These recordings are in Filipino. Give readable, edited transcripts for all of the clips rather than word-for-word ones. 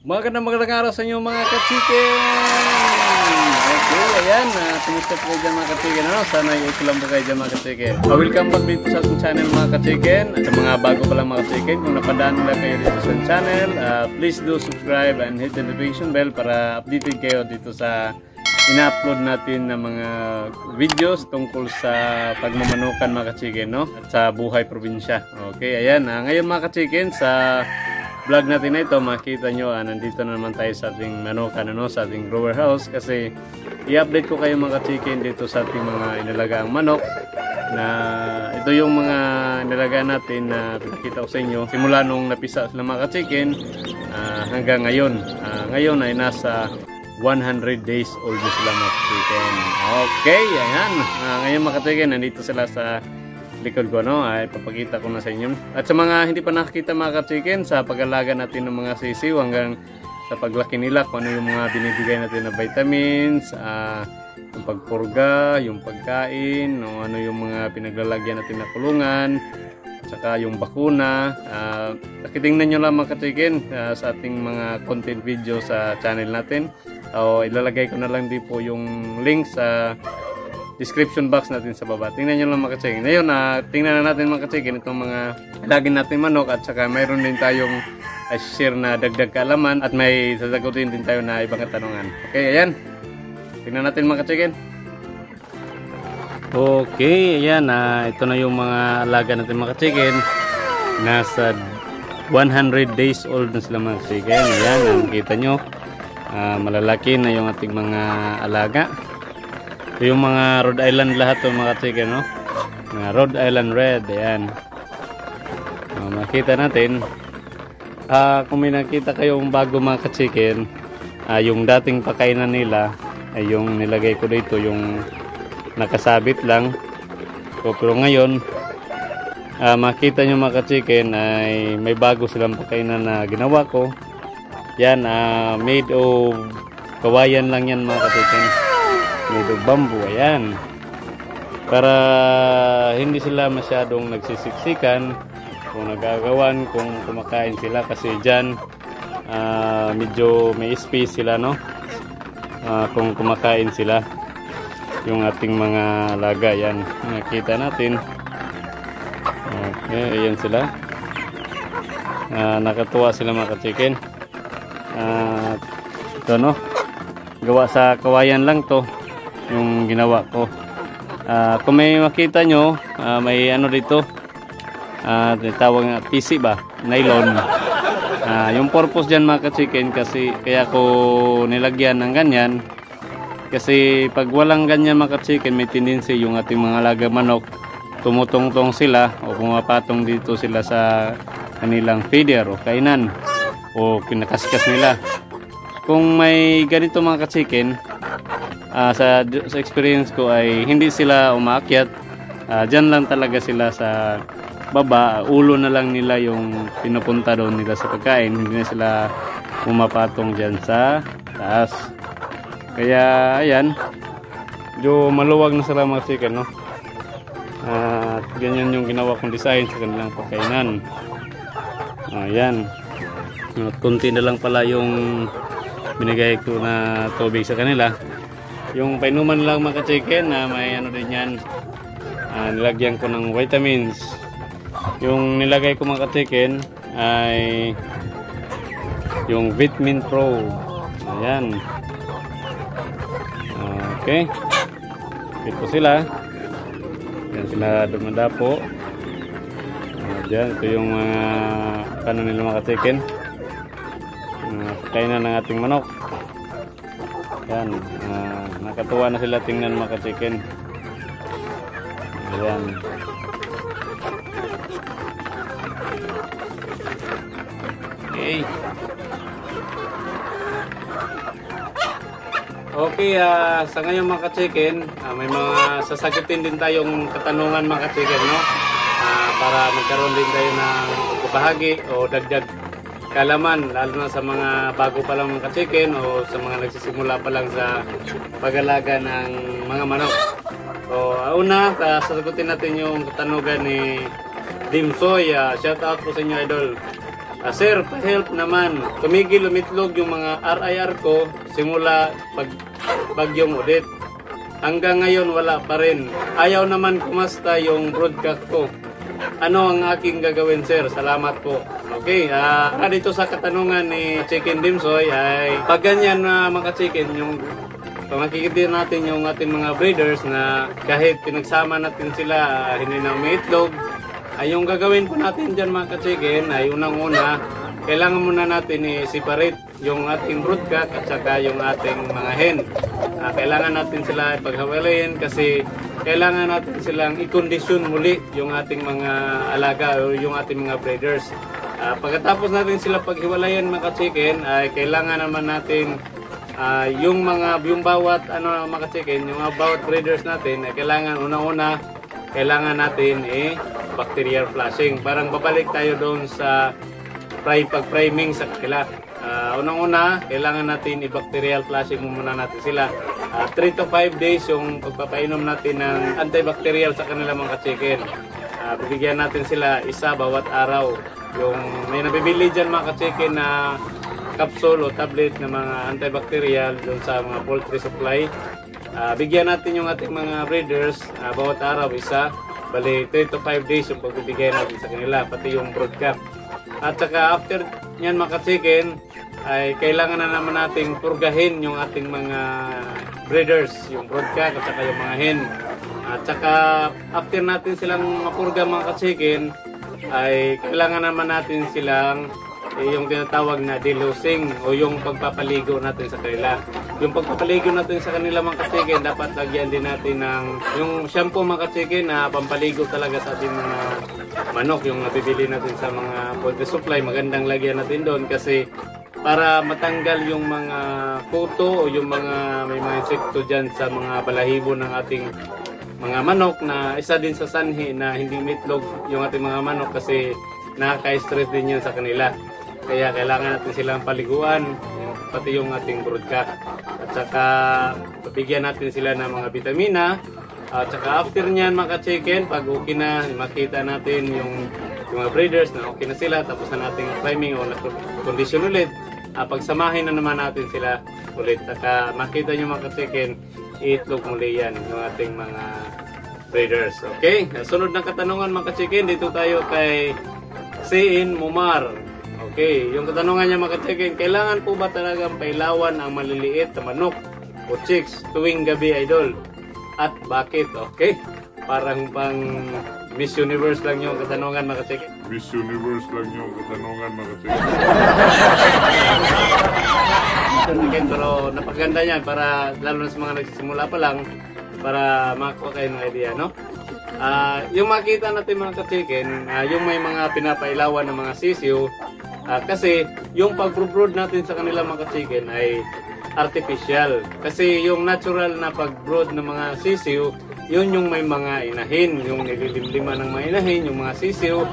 Magandang araw sa inyo mga ka-chicken! Okay, ayan. Kumusta po kayo dyan mga ka-chicken? Sana ito lang po kayo dyan mga ka-chicken. Welcome back dito sa ating channel mga ka-chicken. At sa mga bago pa lang mga ka-chicken, kung napadaan nila kayo dito sa channel, please do subscribe and hit the notification bell para updated kayo dito sa ina-upload natin ng mga videos tungkol sa pagmamanukan mga ka-chicken, no? At sa buhay probinsya. Okay, ayan. Ngayon mga ka-chicken, sa vlog natin na ito, makita nyo, nandito na naman tayo sa ating manukan, sa ating grower house, kasi i-update ko kayo mga ka-chicken dito sa ating mga inalagaang manok, na ito yung mga inalagaan natin na pinakita ko sa inyo simula nung napisa sila mga ka-chicken hanggang ngayon. Ngayon ay nasa 100 days old na sila mga ka-chicken. Okay, ayan. Ngayon mga ka-chicken, nandito sila sa likod ko, ay papakita ko na sa inyo. At sa mga hindi pa nakakita mga ka-chicken, sa pag-alaga natin ng mga sisiw hanggang sa paglaki nila, kung ano yung mga binibigay natin na vitamins, yung pagpurga, yung pagkain, ano yung mga pinaglalagyan natin na kulungan, saka yung bakuna. Nakitingnan nyo lang mga ka-chicken sa ating mga content video sa channel natin. Ilalagay ko na lang din po yung link sa description box natin sa baba. Tingnan nyo lang mga ka-chicken. Ngayon, tingnan na natin mga ka-chicken itong mga lagin natin manok, at saka mayroon din tayong share na dagdag kaalaman, at may sasagutin din tayo na ibang katanungan. Okay, ayan. Tingnan natin mga ka-chicken. Okay, ayan. Ito na yung mga alaga natin mga ka-chicken. Nasa 100 days old na sila mga ka-chicken. Ayan, nakikita nyo. Malalaki na yung ating mga alaga. Yung mga Rhode Island lahat to mga chicken, no? Mga Rhode Island Red, ayan. Makita natin. Kung may nakita kayong bago mga ka-chicken, yung dating pakainan nila ay yung nilagay ko dito, yung nakasabit lang. Pero ngayon, makita nyo mga ka-chicken ay may bago silang pakainan na ginawa ko. Yan, made of kawayan lang yan mga ka-chicken. Made of bamboo, ayan. Para hindi sila masyadong nagsisiksikan kung nagagawan, kung kumakain sila, kasi dyan medyo may space sila, no? Kung kumakain sila yung ating mga alaga, yan. Nakita natin. Okay, ayan sila. Nakatuwa sila mga ka-chicken. Ito, no? Gawa sa kawayan lang to yung ginawa ko. Kung may makita nyo, may ano dito, tawag nga PC ba? Nylon. Yung purpose dyan mga ka-chicken, kasi kaya ko nilagyan ng ganyan, kasi pag walang ganyan mga ka-chicken, may tendency yung ating mga alaga manok tumutong-tong sila o pumapatong dito sila sa kanilang feeder o kainan o kinakaskas nila. Kung may ganito mga ka-chicken, sa experience ko ay hindi sila umaakyat. Dyan lang talaga sila sa baba. Ulo na lang nila yung pinupunta doon nila sa pagkain. Hindi na sila pumapatong dyan sa taas. Kaya ayan, medyo maluwag na sila mga chicken, no? Ganyan yung ginawa kong design sa kanilang pagkainan. Ayan. Kunti na lang pala yung binigay ko na tubig sa kanila. Yung painuman lang mga ka-chicken, may ano din yan, nilagyan ko ng vitamins. Yung nilagay ko mga ka-chicken ay yung Vitamin Pro. Ayan. Okay, ito sila. Yan sila dumadapo. Diyan, ito yung mga kanon nila mga ka-chicken. Kainan ng ating manok. Yan, nakatuwa na sila tingnan mga ka-chicken. Ayan. Okay. Okay, sa ngayon mga ka-chicken, may mga sasagutin din tayong katanungan mga ka-chicken, no? Para magkaroon din tayo ng bahagi o dagdag kalaman, lalo na sa mga bago pa lang mga ka-chicken o sa mga nagsisimula pa lang sa pag-alaga ng mga manok. So, una, sasagutin natin yung katanungan ni Dimsoy. Shout out po sa inyo, idol. Sir, pa-help naman. Tumigil umitlog yung mga RIR ko simula pag bagyong Odette. Hanggang ngayon wala pa rin. Ayaw naman kumasta yung broadcast ko. Ano ang aking gagawin, sir? Salamat po. Okay, dito sa katanungan ni Chicken Dimsoy ay pag ganyan na mga chicken, yung makikita natin yung ating mga breeders na kahit pinagsama natin sila, hindi na umiitlog. Ay yung gagawin po natin dyan mga ka-chicken ay unang-una, kailangan muna natin i-separate yung ating broodcock at saka yung ating mga hen. Kailangan natin sila ipaghiwalayin kasi kailangan natin silang i-condition muli yung ating mga alaga o yung ating mga breeders. Pagkatapos natin sila paghiwalayan mga ka-chicken ay kailangan naman natin yung bawat mga ka-chicken, yung bawat breeders natin ay kailangan unang-una kailangan natin bacterial flushing. Parang babalik tayo doon sa pag-priming sa kanila. Unang-una, kailangan natin i-bacterial flushing muna natin sila. 3 to 5 days yung pagpapainom natin ng antibacterial sa kanila mga ka-chicken. Bibigyan natin sila isa bawat araw. Yung may nabibili dyan mga ka-chicken na capsule o tablet na mga antibacterial doon sa mga poultry supply. Bigyan natin yung ating mga breeders bawat araw isa. Bali 3 to 5 days yung pagbibigay natin sa kanila, pati yung broodcock. At saka after nyan mga ka-chicken ay kailangan na naman nating purgahin yung ating mga breeders, yung broodcock at saka yung mga hen. At saka after natin silang mapurga mga ka-chicken ay kailangan naman natin silang yung tinatawag na delousing o yung pagpapaligo natin sa kanila. Yung pagpapaligo natin sa kanila mga ka-chicken, dapat lagyan din natin ng yung shampoo mga ka-chicken na pampaligo talaga sa ating mga manok, yung nabibili natin sa mga poultry supply. Magandang lagyan natin doon kasi para matanggal yung mga kuto o yung mga may mga insekto dyan sa mga balahibo ng ating mga manok, na isa din sa sanhi na hindi mitlog yung ating mga manok kasi nakaka-stress din yan sa kanila. Kaya kailangan natin silang paliguan, pati yung ating broodcock. At saka bigyan natin sila ng mga vitamina. At saka after nyan mga chicken, pag okay na, makita natin yung mga breeders na okay na sila, tapos na nating priming o condition ulit, pagsamahin na naman natin sila ulit. At saka makita nyo mga chicken, iitlog muli yan yung ating mga breeders. Okay, sunod na katanungan mga chicken, dito tayo kay Sein Mumar. Okay, yung katanungan niya mga ka-chicken, kailangan po ba talagang pailawan ang maliliit na manok o chicks tuwing gabi, idol? At bakit? Okay, parang pang Miss Universe lang yung katanungan mga ka-chicken. Miss Universe lang yung katanungan mga ka-chicken. Pero napaganda yan para lalo na sa mga nagsisimula pa lang para makakuha kayo ng idea, no? Yung makita natin mga ka-chicken, yung may mga pinapailawan ng mga sisiyo, kasi yung pag-brood natin sa kanila mga ka-chicken ay artificial. Kasi yung natural na pag-brood ng mga sisiyo, yun yung may mga inahin, yung nililimlima ng mga inahin, yung mga sisiyo.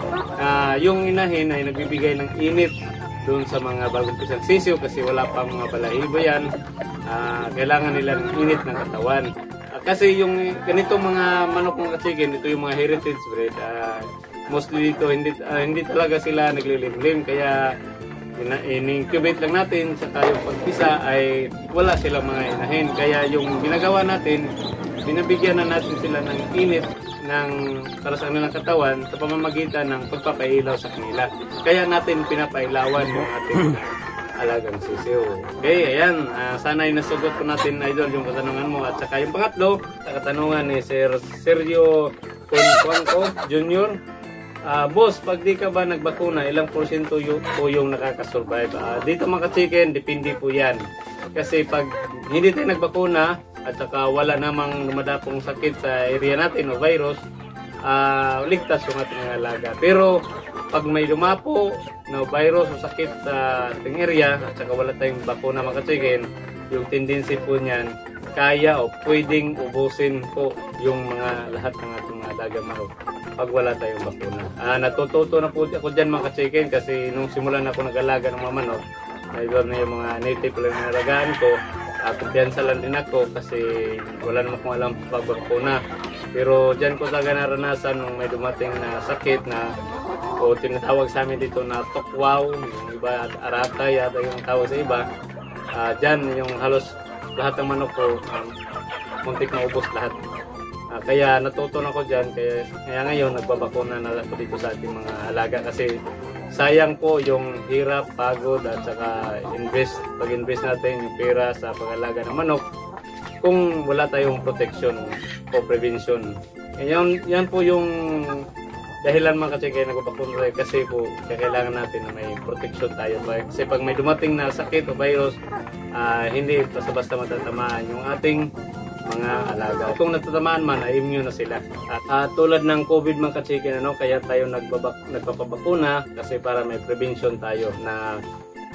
Yung inahin ay nagbibigay ng init doon sa mga bagong pisang sisiyo kasi wala pang mga balahibo yan. Kailangan nila ng init ng katawan. Kasi yung ganitong mga manok mga ka-chicken, ito yung mga heritage breed. Mostly dito hindi talaga sila naglilimlim, kaya in-incubate lang natin sa yung pagpisa ay wala silang mga inahin. Kaya yung ginagawa natin, binabigyan na natin sila ng init para sa kanilang katawan sa pamamagitan ng pagpapailaw sa kanila. Kaya natin pinapailawan yung ating alagang sisiyo. Okay, ayan. Sana ay nasugot po natin, idol, yung katanungan mo. At saka yung pangatlo, sa katanungan ni Sir Sergio Concuanco Jr. Boss, pag di ka ba nagbakuna, ilang porsyento po yung nakakasurvive? Dito mga ka-chicken, depende po yan. Kasi pag hindi tayo nagbakuna at saka wala namang lumadapong sakit sa area natin o virus, ligtas yung ating alaga. Pero pag may lumapo na virus o sakit sa ating area at saka wala tayong bakuna mga ka-chicken, yung tendency po niyan, kaya o pwedeng ubusin po yung mga lahat ng ating alagang manok pag wala tayong bakuna. Natututo na po ako dyan mga ka-chicken kasi nung simulan ako nag-alaga ng mga manok, mayroon na yung mga native lang na alagaan ko. Kumpiyansa lang din ako kasi wala naman akong alam pagbakuna. Pero dyan ko talaga naranasan nung may dumating na sakit na o tinatawag sa amin dito na tokwaw, yung iba aratay yata yung tawag sa iba. Dyan yung halos lahat ng manok ko muntik na ubos lahat. Kaya natutunan ako dyan, kaya ngayon nagbabakuna na ako dito sa ating mga alaga kasi sayang po yung hirap, pagod at saka pag-invest natin yung pera sa pag-alaga ng manok kung wala tayong protection o prevention. Yan po yung dahilan mga ka-chike nagbabakuna tayo kasi po kailangan natin na may protection tayo. Kasi pag may dumating na sakit o virus, hindi basta-basta matatamaan yung ating mga alaga. Kung natatamaan man, ay immune na sila. At tulad ng COVID mga ka-chike, kaya tayo nagpapabakuna kasi para may prevention tayo na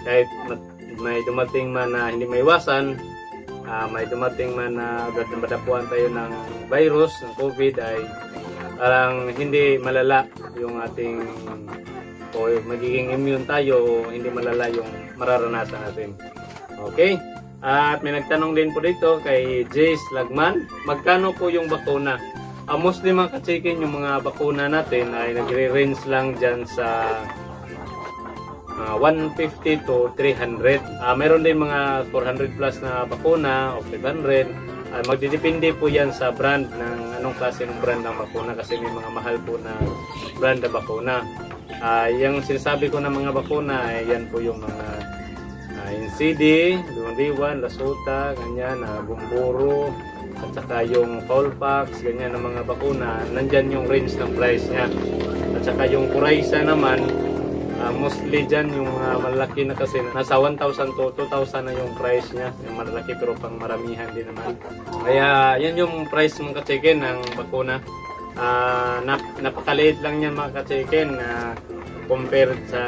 kahit may dumating man na hindi maiwasan, may dumating man na madapuan tayo ng virus, ng COVID, ay parang hindi malala yung ating o magiging immune tayo o hindi malala yung mararanasan natin. Okay? At may nagtanong din po dito kay Jace Lagman, magkano po yung bakuna? Mostly mga ka-chicken, yung mga bakuna natin ay nagre-range lang dyan sa 150 to 300. Meron din mga 400 plus na bakuna o 500. Magdidepende po yan sa brand ng anong klase ng brand ng bakuna kasi may mga mahal po na brand na bakuna. Yung sinasabi ko na mga bakuna, yan po yung mga NCD, Dumandiwan, Lasuta, ganyan, Bumburo, at saka yung Colfax, ganyan ng mga bakuna, nandyan yung range ng price niya. At saka yung Coraisa naman, mostly dyan yung malaki na kasi nasa 1,000 to 2,000 na yung price niya, yung malaki pero pang maramihan din naman. Kaya yan yung price mga ka-chicken ng bakuna. Napakaliit lang yan mga ka-chicken compared sa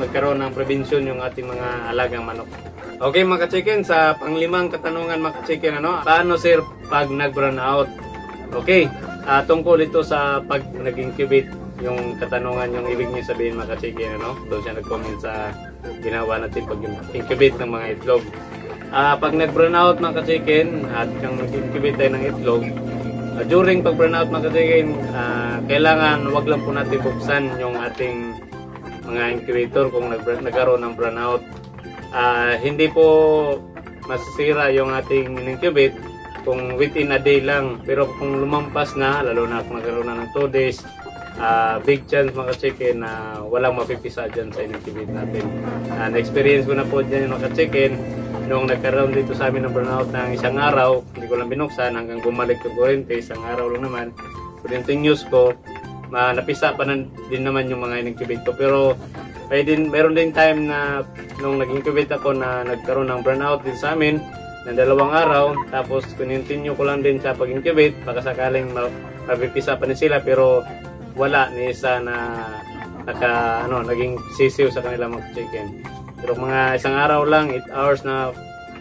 magkaroon ng prevention yung ating mga alagang manok. Okay mga ka-chicken, sa panglimang katanungan mga ka-chicken, paano sir pag nag-brown out? Okay, tungkol ito sa pag nag-incubate, yung katanungan, yung ibig niya sabihin mga ka-chicken, doon siya nag-comment sa ginawa natin pag incubate ng mga itlog. Pag nag-brown out mga ka-chicken at yung nag-incubate tayo ng itlog, during pag burnout mga ka-chicken, kailangan wag lang po natin buksan yung ating mga incubator kung nagkaroon ng burnout. Hindi po masisira yung ating incubate kung within a day lang, pero kung lumampas na, lalo na kung nagkaroon na ng 2 days, big chance mga ka-chicken na walang mapipisa dyan sa incubate natin. Na-experience ko na po dyan mga ka-chicken nung nagkaroon dito sa amin ng burnout ng isang araw, hindi ko lang binuksan hanggang bumalik yung kurente, isang araw lang naman. Continuous ko, napisa pa din naman yung mga in-incubate ko. Pero meron din time na nung nag-incubate ako na nagkaroon ng burnout din sa amin ng 2 araw, tapos continue ko lang din sa pag-incubate, baka sakaling mapipisa pa din sila, pero wala ni isa na naging sisiw sa kanila mga chicken. Pero mga isang araw lang, 8 hours na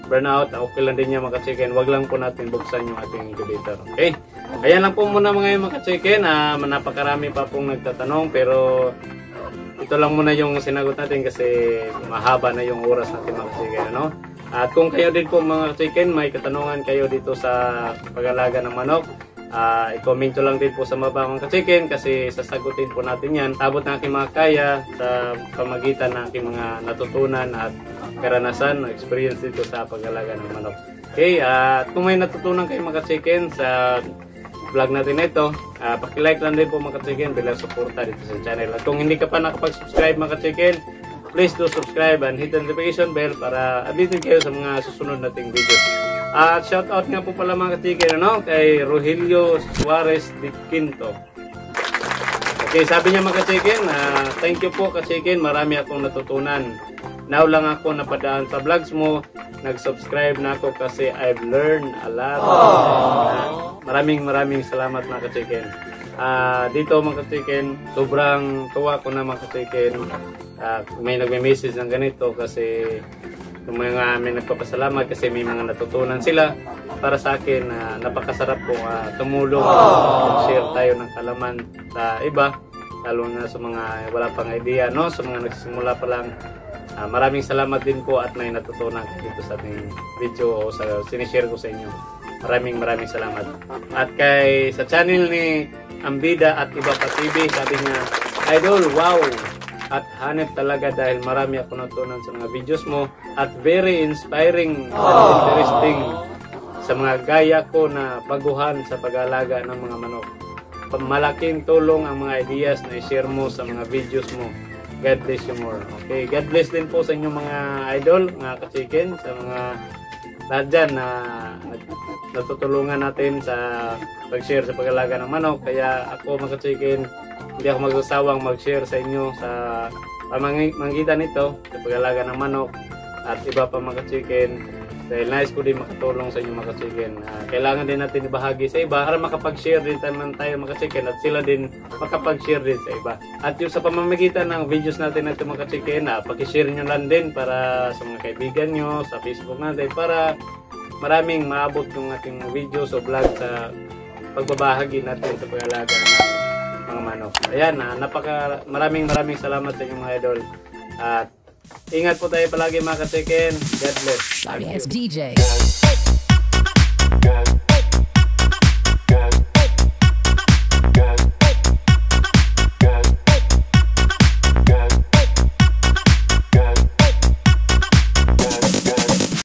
burnout, okay lang din niya mga ka-chicken. Wag lang po natin buksan yung ating incubator. Okay? Ayan lang po muna mga ka-chicken. Napakarami pa pong nagtatanong, pero ito lang muna yung sinagot natin kasi mahaba na yung oras natin mga ka-chicken. At kung kayo din po mga ka-chicken, may katanungan kayo dito sa pag-alaga ng manok, i-comment lang din po sa baba mga ka-chicken kasi sasagutin po natin yan. Tabot ng aking mga kaya sa pamagitan ng aking mga natutunan at karanasan, experience dito sa pag-alaga ng manok. Okay, at kung may natutunan kayo mga ka-chicken sa vlog natin ito, paki-like lang din po mga ka-chicken bilang suporta dito sa channel. At kung hindi ka pa nakapag-subscribe mga ka-chicken, please do subscribe and hit the notification bell para updated kayo sa mga susunod nating videos. At shout out nga po pala mga ka-chicken kay Rogelio Suarez de Quinto. Okay, sabi niya mga ka-chicken, thank you po ka-chicken, marami akong natutunan. Now lang ako napadaan sa vlogs mo, nag-subscribe na ako kasi I've learned a lot. Maraming salamat mga ka-chicken. Dito mga ka-chicken, sobrang tuwa ko na mga ka-chicken. May nagme-message ng ganito kasi may nagpapasalamat kasi may mga natutunan sila para sa akin. Napakasarap po tumulong, share tayo ng kalaman sa iba, lalo na sa mga wala pang idea, sa mga nagsisimula pa lang. Maraming salamat din po at may natutunan dito sa ating video o sa sinishare ko sa inyo. Maraming salamat. At kay sa channel ni Ambida at Iba Pa TV, sabi niya, Idol, wow! At hanep talaga dahil marami ako natutunan sa mga videos mo at very inspiring at interesting sa mga gaya ko na baguhan sa pag-aalaga ng mga manok. Malaking tulong ang mga ideas na i-share mo sa mga videos mo. God bless you more. Okay, God bless din po sa inyong mga idol, mga ka-chicken, sa mga lahat dyan na natutulungan natin sa pag-share sa pag-alaga ng manok. Kaya ako, mga ka-chicken, hindi ako magsasawang mag-share sa inyo sa pamamagitan nito sa pag-alaga ng manok at iba pa, mga ka-chicken. Dahil nice ko din makatulong sa inyo, mga ka-chicken. Kailangan din natin ibahagi sa iba para makapag-share din tayo, mga ka-chicken, at sila din makapag-share din sa iba. At yung sa pamamagitan ng videos natin na ito, mga ka-chicken, pakishare nyo lang din para sa mga kaibigan nyo sa Facebook natin para maraming maabot yung ating videos o vlog sa pagbabahagi natin sa pag-alaga ng mga manok. Ayan, maraming salamat sa inyong mga idol. At ingat po tayo palagi, mga ka-chicken. God bless. Sorry, it's DJ.